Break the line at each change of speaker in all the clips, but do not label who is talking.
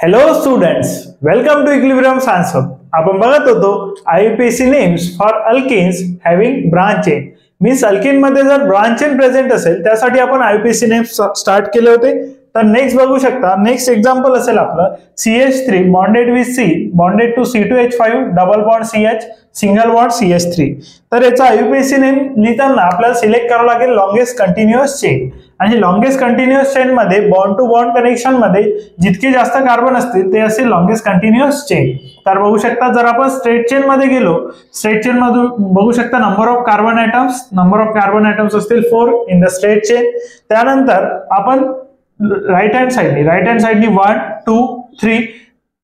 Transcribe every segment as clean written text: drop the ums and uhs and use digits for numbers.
Hello students, welcome to equilibrium science hub. आपण बघत होतो IUPAC names for alkanes having branch chain. Means alkane मध्ये जर branch chain present असेल त्यासाठी आपण आययुपीएसी नेम्स स्टार्ट केले होते. तर नेक्स्ट बघू शकता, नेक्स्ट एक्झाम्पल असेल आपलं CH3 bonded with C bonded to C2H5 double bond CH single bond CH3. तर याचा आययुपीएसी नेम लिहिताना आपल्याला सिलेक्ट करावं लागेल लॉंगेस्ट कंटिन्युअस चेन. आणि लॉंगेस्ट कंटिन्युअस चेन मध्ये बॉन्ड टू बॉन्ड कनेक्शन मध्ये जितके जास्त कार्बन असतील ते असेल लॉंगेस्ट कंटिन्युअस चेन. तर बघू शकता, जर आपण स्ट्रेट चेन मध्ये गेलो, स्ट्रेट चेन मधून बघू शकता नंबर ऑफ कार्बन ॲटम्स असतील 4 इन द स्ट्रेट चेन. त्यानंतर आपण राईट हँड साइडनी 1 2 3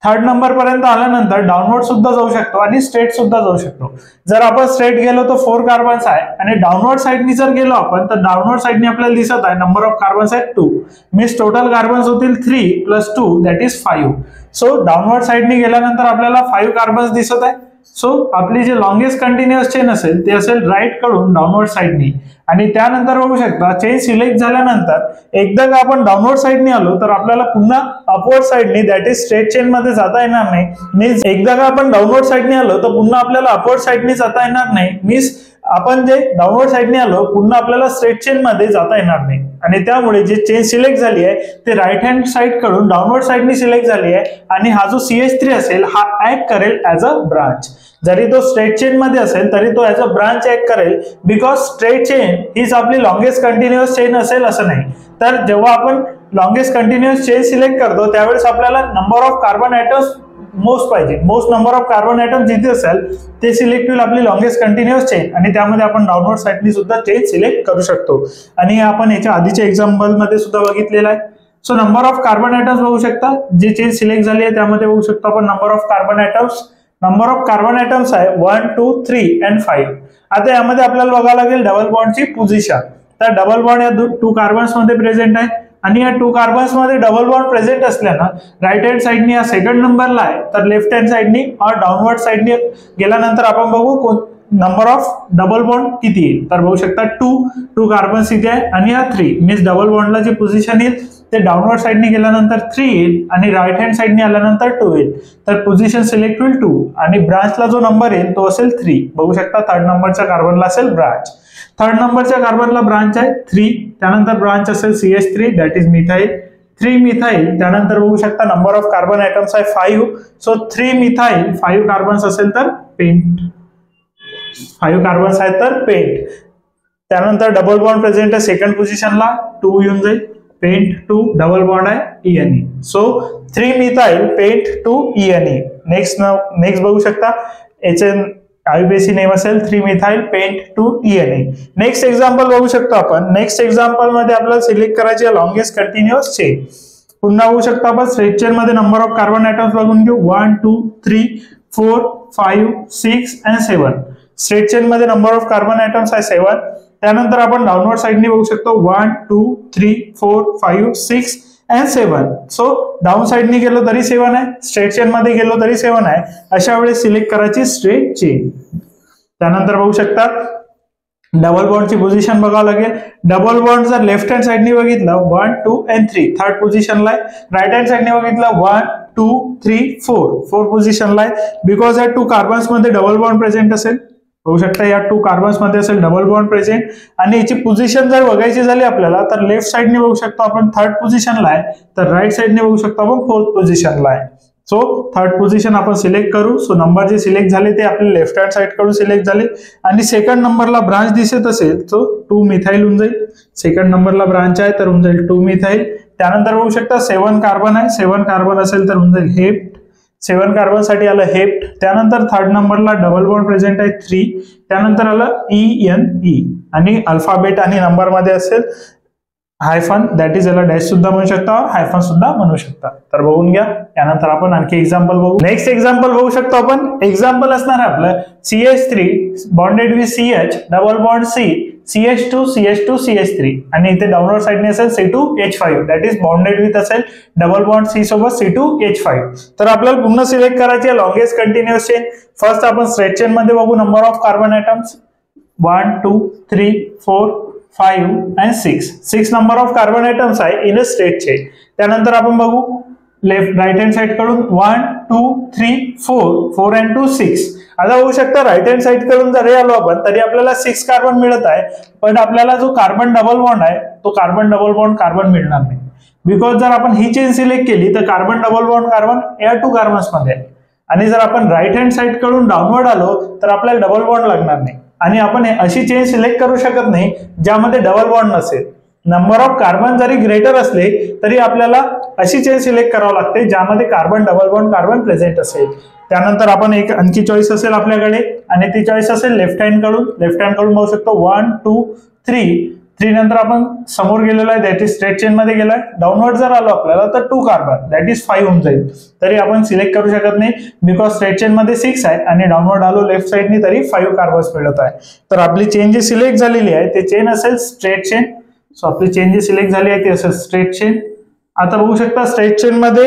थर्ड नंबर पर्यंत आल्यानंतर डाउनवर्ड सुद्धा जाऊ शकतो आणि स्ट्रेट सुद्धा जाऊ शकतो. जर आपण स्ट्रेट गेलो तर 4 कार्बन्स आहे आणि डाउनवर्ड साइडनी जर गेलो आपण तर डाउनवर्ड साइडनी आपल्याला दिसत आहे नंबर ऑफ कार्बन्स आहेत 2. मीन्स टोटल कार्बन्स होतील 3 + 2 दॅट इज 5. सो डाउनवर्ड साइडनी गेल्यानंतर आपल्याला 5 कार्बन्स दिसत आहे. सो आपली जे लॉंगेस्ट कंटिन्युअस चेन असेल ते असेल राईट कडून डाउनवर्ड साइडनी. आणि त्यानंतर बघू शकता चेन सिलेक्ट झाल्यानंतर एकदा का आपण डाउनवर्ड साइडनी आलो तर आपल्याला पुन्हा अपवर्ड साइडनी दॅट इज स्ट्रेट चेन मध्ये जाता येणार नाही. मीन्स एकदा का आपण डाउनवर्ड साइडनी आलो तर पुन्हा आपल्याला अपवर्ड साइडनी जाता येणार नाही. मीन्स आपण जे डाउनवर्ड साइडनी आलो पुन्हा आपल्याला स्ट्रेट चेन मध्ये जाता येणार नाही. आणि त्यामुळे जे चेन सिलेक्ट झाली आहे ते राईट हँड साइड कडून डाउनवर्ड साइडनी सिलेक्ट झाली आहे आणि हा जो CH3 असेल हा ऍक्ट करेल ऍज अ ब्रांच. जरी तो स्ट्रेट चेन मध्ये असेल तरी तो ऍज अ ब्रांच ऍक्ट करेल, बिकॉज स्ट्रेट चेन हीच आपली लॉंगेस्ट कंटिन्युअस चेन असेल असं नाही. तर जेव्हा आपण लॉंगेस्ट कंटिन्युअस चेन सिलेक्ट करतो त्यावेळेस आपल्याला number of carbon atoms most number of carbon atom जिथे असेल ते सिलेक्ट होईल आपली लॉंगेस्ट कंटिन्युअस चेन. आणि त्यामध्ये आपण डाउनवर्ड साइडनी सुद्धा चेन सिलेक्ट करू शकतो. आणि आपण याच्या आधीच्या एक्झाम्पल मध्ये सुद्धा बघितलेला आहे. So number of carbon atoms बघू शकता, जे चेन सिलेक्ट झाली आहे त्यामध्ये बघू शकतो आपण नंबर ऑफ कार्बन ॲटम्स आहे 1 2 3 and 5. आता यामध्ये आपल्याला बघावं लागेल डबल बॉन्डची पोझिशन. तर डबल बॉन्ड या 2 कार्बन्स मध्ये प्रेझेंट आहे आणि या 2 कार्बन्स मध्ये डबल बॉन्ड प्रेझेंट असल्यानं राईट हँड साइडनी या सेकंड नंबरला आहे, तर लेफ्ट हँड साइडनी और डाउनवर्ड साइडनी गेल्यानंतर आपण बघू नंबर ऑफ डबल बॉन्ड किती येईल. तर बघू शकता 2 कार्बन्स इथे आहे आणि या 3 मीन्स डबल बॉन्डला जे पोझिशन येईल ते डाउनवर्ड साइडनी गेल्यानंतर 3 येईल आणि राईट हँड साइडनी आल्यानंतर 2 येईल. तर पोझिशन सिलेक्ट होईल 2 आणि ब्रांचला जो नंबर येईल तो असेल 3. बघू शकता थर्ड नंबरच्या कार्बनला असेल ब्रांच. थर्ड नंबरच्या कार्बनला ब्रांच आहे 3. त्यानंतर ब्रांच असेल CH3 that is methyl 3 methyl. त्यानंतर बघू शकता नंबर ऑफ कार्बन ॲटम्स आहे 5. सो 3 मिथाइल 5 कार्बन्स असेल तर पेंट 5 कार्बन्स आहेत तर पेंट. त्यानंतर डबल बॉन्ड प्रेझेंट आहे सेकंड पोझिशनला 2 येऊन जाईल पेंट 2 डबल बॉन्ड आहे ENE. सो 3 मिथाइल पेंट 2 ENE. नेक्स्ट बघू शकता याचे आययुपीएसी नेम असेल 3 methyl paint 2 ENE. Next example बघू शकतो आपण. नेक्स्ट एक्झाम्पल मध्ये आपल्याला सिलेक्ट करायची आहे लॉंगेस्ट कंटिन्युअस चेन. पुन्हा बघू शकतो आपण स्ट्रेट चेन मध्ये नंबर ऑफ कार्बन ॲटम्स बघून घेऊ 1 2 3 4 5 6 and 7. स्ट्रेट चेन मध्ये नंबर ऑफ कार्बन ॲटम्स आहे 7. त्यानंतर आपण डाउनवर्ड साइडनी बघू शकतो 1 2 3 4 5 6 and 7. सो डाऊन साइडनी गेलो तरी 7 आहे, स्ट्रेट चेन मध्ये गेलो तरी 7 आहे. अशा वेळेस सिलेक्ट करायची स्ट्रेट चेन. त्यानंतर बघू शकता डबल बॉन्डची पोझिशन बघावं लागेल. डबल बॉन्ड जर लेफ्ट हँड साइडनी बघितलं 1 2 and 3 थर्ड पोझिशनला आहे. राईट हँड साइडनी बघितलं 1 2 3 4 पोझिशनला आहे. बिकॉज या 2 कार्बन्स मध्ये डबल बॉन्ड प्रेझेंट असेल. बघू शकता या 2 कार्बन्स मध्ये असेल डबल बॉन्ड प्रेझेंट. आणि याची पोझिशन जर बघायची झाली आपल्याला तर लेफ्ट साइडने बघू शकतो आपण थर्ड पोझिशनला आहे, तर राईट साइडने बघू शकतो आपण फोर्थ पोझिशनला आहे. सो थर्ड पोझिशन आपण सिलेक्ट करू. सो नंबर जे सिलेक्ट झाले ते आपले लेफ्ट हँड साइड कडून सिलेक्ट झाले. आणि सेकंड नंबरला ब्रांच दिसत असेल तो 2 मिथाइल होऊन जाईल. सेकंड नंबरला ब्रांच आहे तर होऊन जाईल 2 मिथाइल. त्यानंतर बघू शकता 7 कार्बन आहे. 7 कार्बन असेल तर होऊन जाईल हेप्ट. 7 कार्बन साठी आलं हेप्ट. त्यानंतर थर्ड नंबरला डबल बॉन्ड प्रेझेंट आहे 3. त्यानंतर आलं ENE आणि अल्फाबेट आणि नंबर मध्ये असेल हायफन दॅट इज याला डॅश सुद्धा म्हणू शकता, हायफन सुद्धा म्हणू शकता. तर बघून घ्या. त्यानंतर आपण आणखी एक्झाम्पल बघू. नेक्स्ट एक्झाम्पल बघू शकतो आपण. एक्झाम्पल असणार आहे आपलं CH3 bonded with CH double bond C CH2 CH2 CH3 आणि इथे डाउनवर्ड साइडने असेल C2H5 that is bonded with असेल डबल बॉन्ड C सोबत C2H5. तर आपल्याला पुन्हा सिलेक्ट करायची आहे लॉंगेस्ट कंटिन्युअस चेन. फर्स्ट आपण स्ट्रेट चेन मध्ये बघू number of carbon atoms 1 2 3 4 5 and 6 नंबर ऑफ कार्बन ॲटम्स आहे इन अ स्ट्रेट चेन. त्यानंतर आपण बघू लेफ्ट राईट हँड साइड कडून 1 2 3 4 4 and 2 6. आता होऊ शकतं राईट हँड साइड कडून जरी आलो आपण तरी आपल्याला 6 कार्बन मिळत आहे, पण आपल्याला जो कार्बन डबल बॉन्ड आहे तो कार्बन डबल बॉन्ड कार्बन मिळणार नाही. बिकॉज जर आपण ही चेन सिलेक्ट केली तर कार्बन डबल बॉन्ड कार्बन या 2 कार्बन्स मध्ये आहे, आणि जर आपण राईट हँड साइड कडून डाऊनवर्ड आलो तर आपल्याला डबल बॉन्ड लागणार नाही. आणि आपण अशी चेन सिलेक्ट करू शकत नाही ज्यामध्ये डबल बॉन्ड नसेल. नंबर ऑफ कार्बन जरी ग्रेटर असले तरी आपल्याला अशी चेन सिलेक्ट करावं लागते ज्यामध्ये carbon double bond carbon present असेल. त्यानंतर आपण एक आणखी चॉईस असेल आपल्याकडे, आणि ती चॉईस असेल लेफ्ट हँड कडून. लेफ्ट हँड कडून बघू शकतो 1 2 3. 3 नंतर आपण समोर गेलेलो आहे, दॅट इज स्ट्रेट चेन मध्ये गेलाय. डाऊनवर्ड जर आलो आपल्याला तर 2 कार्बन दॅट इज 5 होऊन जाईल. तरी आपण सिलेक्ट करू शकत नाही बिकॉज स्ट्रेट चेन मध्ये 6 आहे आणि डाऊनवर्ड आलो लेफ्ट साइडनी तरी 5 कार्बन्स मिळत आहे. तर आपली चेन जी सिलेक्ट झालेली आहे ते चेन असेल स्ट्रेट चेन. सो आपली चेन जी सिलेक्ट झाली आहे ती असेल स्ट्रेट चेन. आता बघू शकता स्ट्रेट चेन मध्ये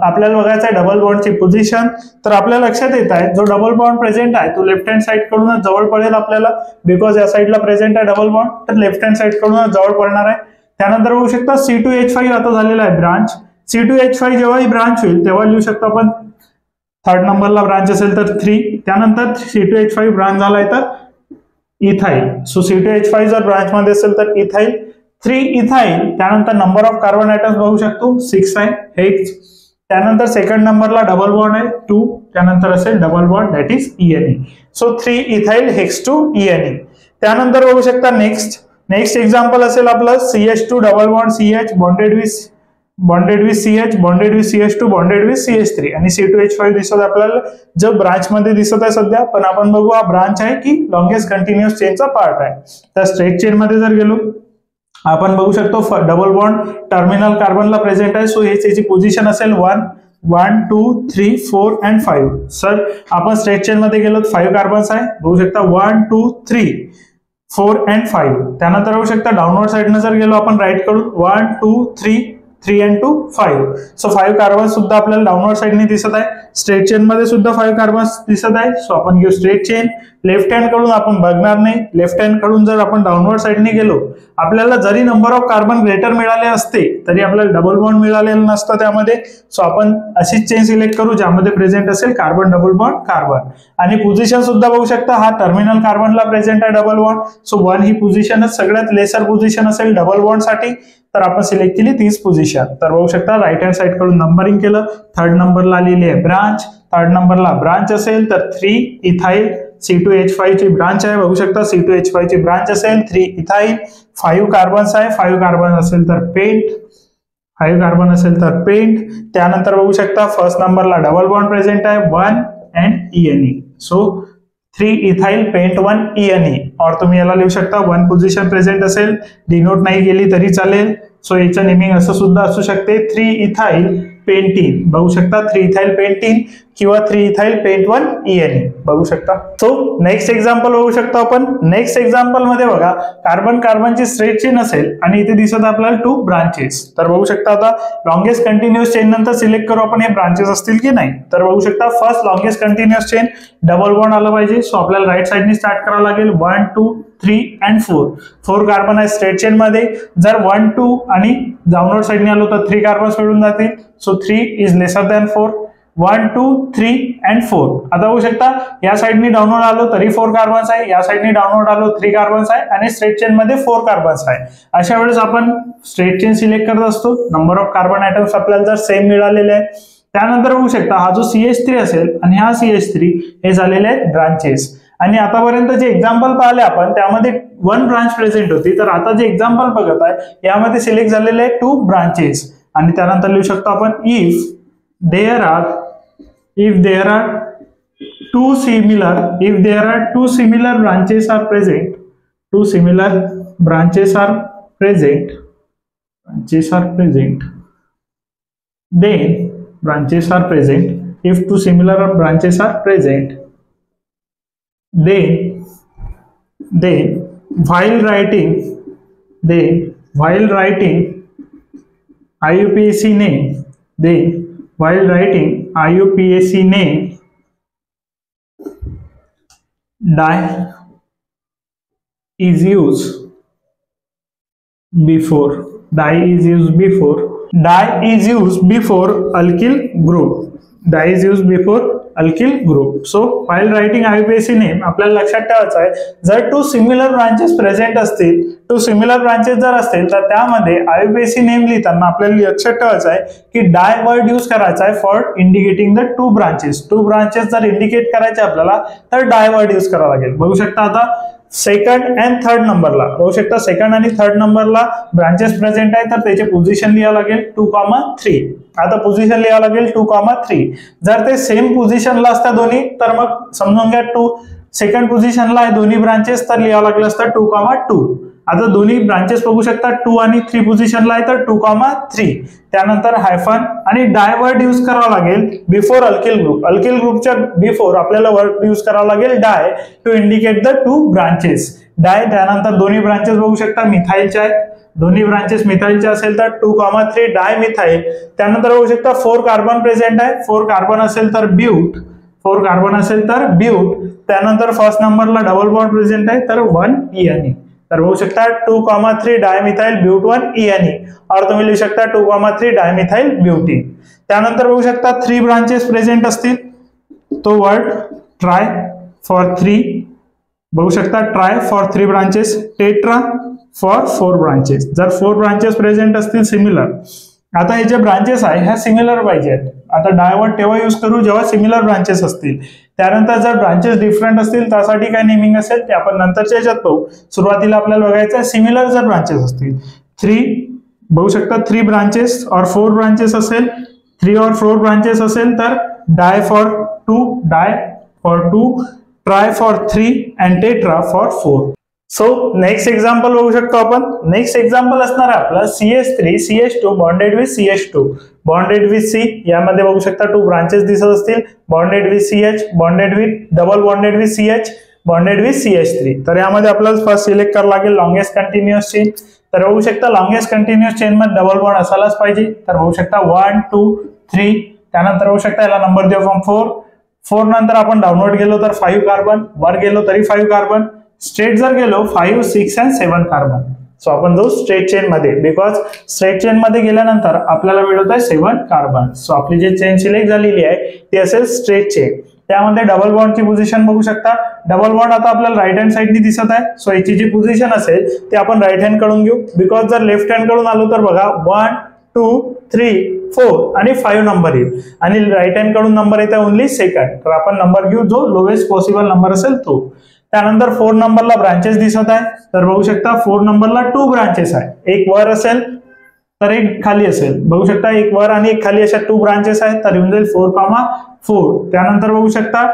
आपल्याला बघायचं आहे डबल बॉन्डची पोझिशन. तर आपल्या लक्षात येत आहे जो डबल बॉन्ड प्रेझेंट आहे तो लेफ्ट हँड साइड कडूनच जवळ पडेल आपल्याला, बिकॉज या साइडला प्रेझेंट आहे डबल बॉन्ड, तर लेफ्ट हँड साइड कडूनच जवळ पडणार आहे. त्यानंतर बघू शकता C2H5 आता झालेला आहे ब्रांच. C2H5 जेव्हा ही ब्रांच होईल तेव्हा लिहू शकतो आपण 3rd नंबरला ब्रांच असेल तर 3. त्यानंतर C2H5 ब्रांच झालाय तर इथाईल. सो C2H5 जर ब्रांच मध्ये असेल तर इथाईल 3 इथाईल. त्यानंतर नंबर ऑफ कार्बन आयटम्स बघू शकतो 6 आहे हेक्स. त्यानंतर सेकंड नंबरला डबल बॉन्ड आहे 2. त्यानंतर असेल double bond that is ENE. सो 3 इथाईल हेक्स 2 ENE. त्यानंतर बघू शकता नेक्स्ट एक्झाम्पल असेल आपलं CH2 double bond CH bonded with CH bonded with CH2 bonded with CH3, आणि C2H5 दिसत आपल्याला जो ब्रांच मध्ये दिसत आहे सध्या, पण आपण बघू हा ब्रांच आहे की लॉंगेस्ट कंटिन्युअस चेनचा पार्ट आहे. तर स्ट्रेट चेन मध्ये जर गेलो आपण बघू शकतो डबल बॉन्ड टर्मिनल कार्बनला प्रेझेंट आहे. सो याची पोझिशन असेल 1 1 2 3 4 and 5. सर आपण स्ट्रेट चेन मध्ये गेलो 5 कार्बन्स आहे, बघू शकता 1 2 3 4 and 5. त्यानंतर बघू शकता डाऊनवर्ड साइडने जर गेलो आपण राईट कडून 1 2 3 and 2 5. सो 5 कार्बन सुद्धा आपल्याला डाऊनवर्ड साइडने दिसत आहे. स्ट्रेट चेन मध्ये सुद्धा 5 कार्बन्स दिसत आहे. सो आपण घेऊ स्ट्रेट चेन. लेफ्ट हँड कडून आपण बघणार नाही. लेफ्ट हँड कडून जर आपण डाऊनवर्ड साइडने गेलो आपल्याला जरी नंबर ऑफ कार्बन ग्रेटर मिळाले असते तरी आपल्याला डबल बॉन्ड मिळालेलं नसतं त्यामध्ये. सो आपण अशीच चेन सिलेक्ट करू ज्यामध्ये प्रेझेंट असेल कार्बन डबल बॉन्ड कार्बन. आणि पोझिशन सुद्धा बघू शकता हा टर्मिनल कार्बनला प्रेझेंट आहे डबल बॉन्ड. सो 1 ही पोझिशनच सगळ्यात लेसर पोझिशन असेल डबल बॉन्ड साठी, तर आपण सिलेक्ट केली 30 पोझिशन. तर बघू शकता राईट हँड साइड कडून नंबरिंग केलं. 3rd नंबरला लिहिली आहे ब्रांच. 3rd नंबरला ब्रांच असेल तर 3 इथाईल. C2H5 ची ब्रांच आहे, बघू शकता C2H5 ची ब्रांच असेल 3 इथाईल. 5 कार्बन्स आहे, 5 कार्बन असेल तर पेंट. 5 कार्बन असेल तर पेंट. त्यानंतर बघू शकता फर्स्ट नंबरला डबल बॉन्ड प्रेझेंट आहे 1 and ENE. सो 3 इथाईल पेंट 1 ENE. और तुम्ही याला लिहू शकता 1 पोझिशन प्रेझेंट असेल, डिनोट नाही गेली तरी चालेल. सो याचं नेमिंग असं सुद्धा असू शकते 3 इथाईल पेंटीन. बघू शकता 3 इथाईल पेंटीन किंवा 3 इथाईल पेंट 1 ENE बघू शकता. सो नेक्स्ट एक्झाम्पल बघू शकतो आपण. नेक्स्ट एक्झाम्पल मध्ये बघा कार्बनची स्ट्रेट चेन असेल आणि इथे दिसत आपल्याला 2 ब्रांचेस. तर बघू शकता आता लॉंगेस्ट कंटिन्युअस चेन नंतर सिलेक्ट करू आपण हे ब्रांचेस असतील की नाही. तर बघू शकता first longest continuous chain double bond आलं पाहिजे. सो आपल्याला राईट साइडनी स्टार्ट करावं लागेल 1 2 3 and 4. 4 कार्बन आहे स्ट्रेट चेन मध्ये. जर 1 2 आणि डाऊनवर्ड साइडने आलो तर 3 कार्बन्स मिळून जातील. So 3 is lesser than 4. 1 2 3 and 4. आता बघू शकता या साइडनी डाऊनवर्ड आलो तरी 4 कार्बन्स आहे, या साइडनी डाऊनवर्ड आलो 3 कार्बन्स आहे, आणि स्ट्रेट चेन मध्ये 4 कार्बन्स आहे. अशा वेळेस आपण स्ट्रेट चेन सिलेक्ट करत असतो. नंबर ऑफ कार्बन आयटम्स आपल्याला जर सेम मिळालेले आहे. त्यानंतर बघू शकता हा जो CH3 असेल आणि हा CH3 हे झालेले आहेत ब्रांचेस. आणि आतापर्यंत जे एक्झाम्पल पाहिले आपण त्यामध्ये 1 ब्रांच प्रेझेंट होती. तर आता जे एक्झाम्पल बघत आहे यामध्ये सिलेक्ट झालेले आहे 2 ब्रांचेस. आणि त्यानंतर लिहू शकतो आपण if there are two similar branches are present, if 2 similar branches are present, then while writing IUPAC name, die is used before di is used before alkyl group. Di is used before alkyl group. So while writing IUPAC name आपल्याला लक्षात ठेवायचं आहे, जर two similar branches present असतील, two similar branches जर असतील तर त्यामध्ये IUPAC नेम लिहिताना आपल्याला लक्षात ठेवायचं आहे की डाय वर्ड यूज करायचा आहे for indicating the two branches. Two branches जर इंडिकेट करायचे आपल्याला तर डाय वर्ड यूज करावा लागेल. बघू शकता आता सेकंड अँड थर्ड नंबरला, बघू शकता सेकंड आणि थर्ड नंबरला ब्रांचेस प्रेझेंट आहे तर त्याचे पोझिशन लिहावं लागेल 2,3. आता पोझिशन लिहावं लागेल 2,3. जर ते सेम पोझिशनला असतात दोन्ही तर मग समजून घ्या सेकंड पोझिशनला आहे दोन्ही ब्रांचेस तर लिहावं लागलं असतं 2,2. आता दोन्ही ब्रांचेस बघू शकता 2 आणि 3 पोझिशनला आहे तर 2,3. त्यानंतर हायफन आणि डाय वर्ड यूज करावा लागेल बिफोर अल्किल ग्रुप. अल्किल ग्रुपच्या बिफोर आपल्याला वर्ड यूज करावा लागेल di to indicate the two branches. Di त्यानंतर दोन्ही ब्रांचेस बघू शकता मिथाइलच्या आहेत, दोन्ही ब्रांचेस मिथाइलचे असेल तर 2,3 डाय मिथाइल. त्यानंतर बघू शकता 4 कार्बन प्रेझेंट आहे, 4 कार्बन असेल तर ब्यूट, 4 कार्बन असेल तर ब्यूट. त्यानंतर फर्स्ट नंबरला डबल बॉन्ड प्रेझेंट आहे तर 1 ENE. तर बघू शकता 2,3 डायमिथाइल ब्यूट 1 ENE और तुम्ही लिहू शकता 2,3 डायमिथाइल ब्यूटीन. त्यानंतर बघू शकता 3 ब्रांचेस प्रेझेंट असतील तो वर्ड ट्राय फॉर 3. बघू शकता try for 3 branches, tetra for 4 branches. जर 4 ब्रांचेस प्रेझेंट असतील सिमिलर, आता हे जे ब्रांचेस आहे ह्या सिमिलर पाहिजेत. आता डायवर्ड तेव्हा यूज करू जेव्हा सिमिलर ब्रांचेस असतील. त्यानंतर जर ब्रांचेस डिफरंट असतील त्यासाठी काय नेमिंग असेल ते आपण नंतरच्या याच्यात पाहू. सुरुवातीला आपल्याला बघायचं सिमिलर जर ब्रांचेस असतील 3, बघू शकता 3 ब्रांचेस और 4 ब्रांचेस असेल, 3 और 4 ब्रांचेस असेल तर di for 2, tri for 3 and tetra for 4. So next example बघू शकतो आपण. नेक्स्ट एक्झाम्पल असणार आहे आपला CH3 CH2 bonded with CH2 bonded with C. यामध्ये बघू शकता 2 ब्रांचेस दिसत असतील, bonded with CH, bonded with double bonded with CH, bonded with CH3. तर यामध्ये आपल्याला फर्स्ट सिलेक्ट करावं लागेल लॉंगेस्ट कंटिन्युअस चेन. तर बघू शकता लॉंगेस्ट कंटिन्युअस चेन मध्ये डबल बॉन्ड असायलाच पाहिजे. तर बघू शकता 1 2 3. त्यानंतर बघू शकता याला नंबर देऊ फ्रॉम 4 नंतर आपण डाऊनवर्ड गेलो तर 5 कार्बन, वर गेलो तरी 5 कार्बन, स्ट्रेट जर गेलो 5 6 अँड 7 कार्बन. सो आपण जो स्ट्रेट चेन मध्ये, बिकॉज स्ट्रेट चेन मध्ये गेल्यानंतर आपल्याला मिळत आहे 7 कार्बन. सो आपली जी चेन सिलेक्ट झालेली आहे ती असेल स्ट्रेट चेन. त्यामध्ये डबल बॉन्डची पोझिशन बघू शकता. डबल बॉन्ड आता आपल्याला राईट हँड साइडनी दिसत आहे. सो याची जी पोझिशन असेल ती आपण राईट हँड कडून घेऊ. बिकॉज जर लेफ्ट हँड कडून आलो तर बघा 1 2 3 4 आणि 5 नंबर येईल आणि राईट हँड कडून नंबर येत आहे ओनली सेकंड. तर आपण नंबर घेऊ जो लोएस्ट पॉसिबल नंबर असेल तो. त्यानंतर 4 नंबरला ब्रांचेस दिसत आहे. तर बघू शकता 4 नंबरला 2 ब्रांचेस आहे, एक वर असेल तर एक खाली असेल. बघू शकता एक वर आणि एक खाली अशा 2 ब्रांचेस आहेत तर येऊन जाईल 4,4. त्यानंतर बघू शकता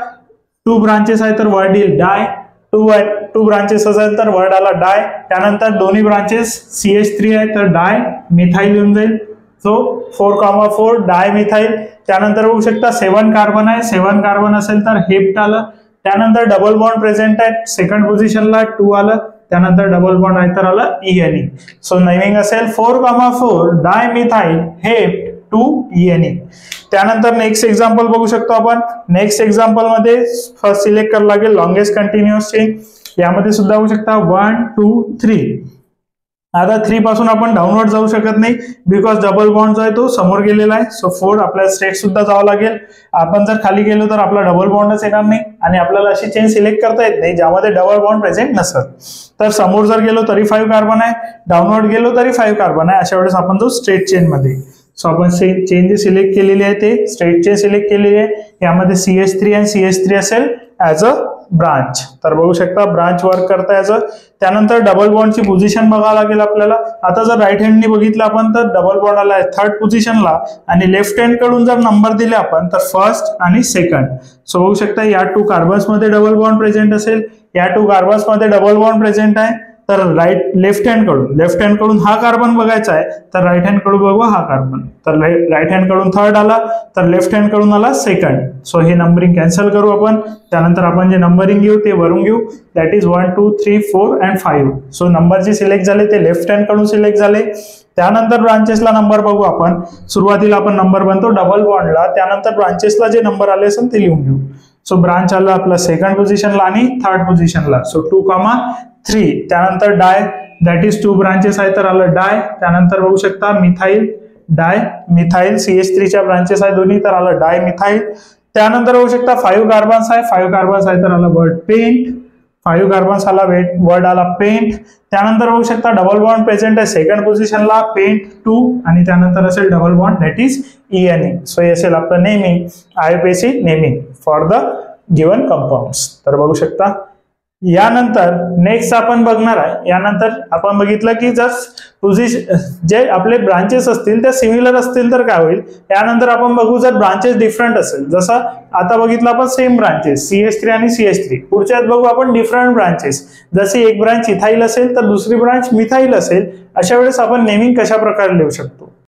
2 ब्रांचेस आहे तर वर्ड येईल डाय. 2 ब्रांचेस असेल तर वर्ड आला डाय. त्यानंतर दोन्ही ब्रांचेस CH3 आहे तर डाय मिथाइल येऊन जाईल. सो 4,4 डाय मिथाइल. त्यानंतर बघू शकता 7 कार्बन आहे, 7 कार्बन असेल तर हेप्ट आलं. त्यानंतर डबल बॉन्ड प्रेझेंट आहे सेकंड पोझिशनला 2 आलं. त्यानंतर डबल बॉन्ड आहे तर आलं ENE. सो नेमिंग असेल 4,4 डाय मिथाइल हेप्ट 2 ENE. त्यानंतर नेक्स्ट एक्झाम्पल बघू शकतो आपण. नेक्स्ट एक्झाम्पल मध्ये फर्स्ट सिलेक्ट करावं लागेल लॉंगेस्ट कंटिन्युअस चेन. यामध्ये सुद्धा बघू शकता 1 2 3. आता 3 पासून आपण डाऊनवर्ड जाऊ शकत नाही बिकॉज डबल बॉन्ड जो आहे तो समोर गेलेला आहे. सो 4 आपल्याला स्ट्रेट सुद्धा जावं लागेल. आपण जर खाली गेलो तर आपला डबल बॉन्डच येणार नाही आणि आपल्याला अशी चेन सिलेक्ट करता येत नाही ज्यामध्ये डबल बॉन्ड प्रेझेंट नसेल. तर समोर जर गेलो तरी 5 कार्बन आहे, डाऊनवर्ड गेलो तरी 5 कार्बन आहे. अशा वेळेस आपण जो स्ट्रेट चेन मध्ये, सो आपण चेन जी सिलेक्ट केलेली आहे ते स्ट्रेट चेन सिलेक्ट केलेली आहे. यामध्ये CH3 आणि CH3 असेल ऍज अ ब्रांच. तर बघू शकता ब्रांच वर्क करता याचं. त्यानंतर डबल बॉन्डची पोझिशन बघावं लागेल आपल्याला. आता जर राईट हँडनी बघितलं आपण तर डबल बॉन्ड आला आहे थर्ड पोझिशनला आणि लेफ्ट हँड कडून जर नंबर दिले आपण तर फर्स्ट आणि सेकंड. सो बघू शकता या 2 कार्बन्स मध्ये डबल बॉन्ड प्रेझेंट असेल, या 2 कार्बन्स मध्ये डबल बॉन्ड प्रेझेंट आहे. तर लेफ्ट हँड कडून हा कार्बन बघायचा आहे तर राईट हँड कडून बघू हा कार्बन. तर राईट हँड कडून थर्ड आला तर लेफ्ट हँड कडून आला सेकंड. सो हे नंबरिंग कॅन्सल करू आपण. त्यानंतर आपण जे नंबरिंग घेऊ ते वरून घेऊ, that is 1 2 3 4 and 5. So number जे सिलेक्ट झाले ते लेफ्ट हँड कडून सिलेक्ट झाले. त्यानंतर ब्रांचेसला नंबर बघू आपण. सुरुवातीला आपण नंबर बनतो डबल बॉन्डला, त्यानंतर ब्रांचेसला जे नंबर आले असेल ते लिहून घेऊ. सो ब्रांच आला आपला सेकंड पोझिशनला आणि थर्ड पोझिशनला. सो 2,3. त्यानंतर डाय, दॅट इज 2 ब्रांचेस आहे तर आलं डाय. त्यानंतर बघू शकता मिथाइल डाय मिथाईल, CH3 च्या ब्रांचेस आहे दोन्ही, तर आलं डाय मिथाईल. त्यानंतर बघू शकता 5 कार्बन्स आहे, 5 कार्बन्स आहे तर आला वर्ड पेंट, 5 कार्बन्स आला वर्ड आला पेंट. त्यानंतर बघू शकता डबल बॉन्ड प्रेझेंट आहे सेकंड पोझिशनला, पेंट 2, आणि त्यानंतर असेल double bond that is ENE. So हे असेल आपलं naming, IUPAC naming for the given compounds. तर बघू शकता. यानंतर नेक्स्ट आपण बघणार आहे, यानंतर आपण बघितलं की जर जे आपले ब्रांचेस असतील त्या सिमिलर असतील तर काय होईल. यानंतर आपण बघू जर ब्रांचेस डिफरंट असेल, जसं आता बघितलं आपण सेम ब्रांचेस CH3 आणि CH3, पुढच्यात बघू आपण डिफरंट ब्रांचेस, जशी एक ब्रांच इथाईल असेल तर दुसरी ब्रांच मिथाईल असेल, अशा वेळेस आपण नेमिंग कशा प्रकारे लिहू शकतो.